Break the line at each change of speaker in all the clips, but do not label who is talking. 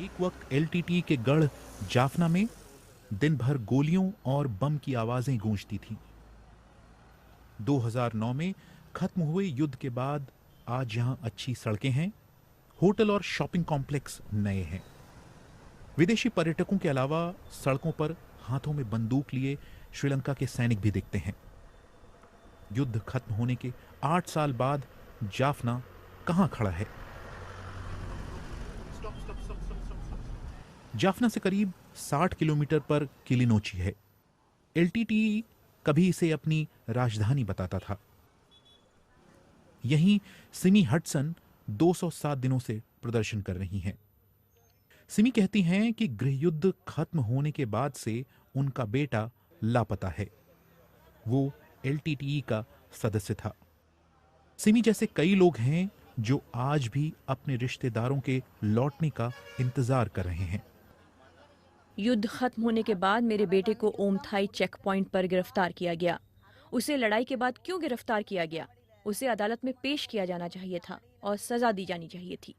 एक वक्त एलटीटी के गढ़ जाफना में दिन भर गोलियों और बम की आवाजें गूंजती थीं। 2009 में खत्म हुए युद्ध के बाद आज यहां अच्छी सड़कें हैं, होटल और शॉपिंग कॉम्प्लेक्स नए हैं। विदेशी पर्यटकों के अलावा सड़कों पर हाथों में बंदूक लिए श्रीलंका के सैनिक भी दिखते हैं। युद्ध खत्म होने के 8 साल बाद जाफना कहां खड़ा है? जाफना से करीब 60 किलोमीटर पर किलिनोची है। एलटीटी कभी इसे अपनी राजधानी बताता था। यहीं सिमी हडसन 207 दिनों से प्रदर्शन कर रही हैं। सिमी कहती हैं कि गृहयुद्ध खत्म होने के बाद से उनका बेटा लापता है। वो एलटीटीई का सदस्य था। सिमी जैसे कई लोग हैं जो आज भी अपने रिश्तेदारों के लौटने का इंतजार कर रहे हैं।
युद्ध खत्म होने के बाद मेरे बेटे को ओमथाई चेक पॉइंट पर गिरफ्तार किया गया। उसे लड़ाई के बाद क्यों गिरफ्तार किया गया? उसे अदालत में पेश किया जाना चाहिए था और सजा दी जानी चाहिए थी।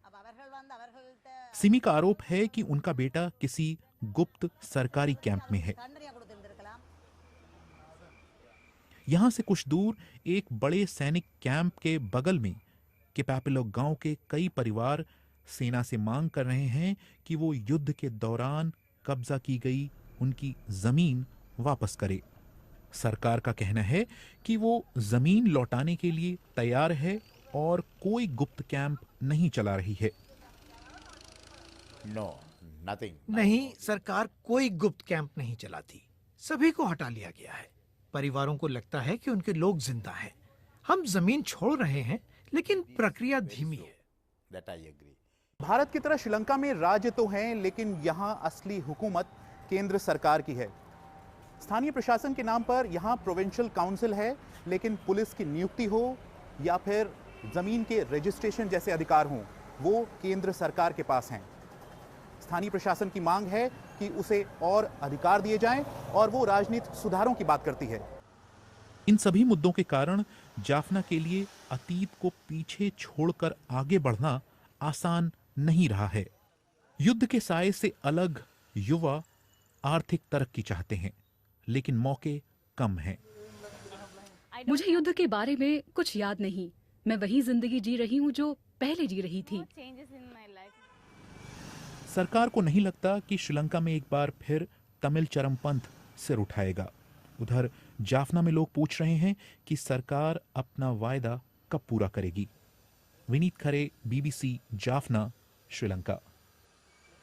सिमी का आरोप है कि उनका बेटा किसी गुप्त सरकारी कैंप में है। यहां से कुछ दूर एक बड़े सैनिक कैंप के बगल में केपापिलो गांव के कई परिवार सेना से मांग कर रहे हैं कि वो युद्ध के दौरान कब्जा की गई उनकी जमीन वापस करे। सरकार का कहना है कि वो जमीन लौटाने के लिए तैयार है और कोई गुप्त कैंप नहीं चला रही है।
No, nothing.
नहीं, सरकार कोई गुप्त कैंप नहीं चलाती। सभी को हटा लिया गया है। परिवारों को लगता है कि उनके लोग जिंदा हैं। हम जमीन छोड़ रहे हैं, लेकिन प्रक्रिया धीमी है।
That I agree.
भारत की तरह श्रीलंका में राज्य तो हैं, लेकिन यहां असली हुकूमत केंद्र सरकार की है। स्थानीय प्रशासन के नाम पर यहां प्रोविंशियल काउंसिल है, लेकिन पुलिस की नियुक्ति हो या फिर जमीन के रजिस्ट्रेशन जैसे अधिकार हों, वो केंद्र सरकार के पास हैं। स्थानीय प्रशासन की मांग है कि उसे और अधिकार दिए जाएं और वो राजनीतिक सुधारों की बात करती है।
इन सभी मुद्दों के कारण जाफना के लिए अतीत को पीछे छोड़कर आगे बढ़ना आसान नहीं रहा है। युद्ध के साए से अलग युवा आर्थिक तरक्की चाहते हैं, लेकिन मौके कम हैं।
मुझे युद्ध के बारे में कुछ याद नहीं। मैं वही जिंदगी जी रही हूँ जो पहले जी रही थी।
सरकार को नहीं लगता कि श्रीलंका में एक बार फिर तमिल चरमपंथ सिर उठाएगा। उधर जाफना में लोग पूछ रहे हैं कि सरकार अपना वायदा कब पूरा करेगी। विनीत खरे, BBC, जाफना, श्रीलंका।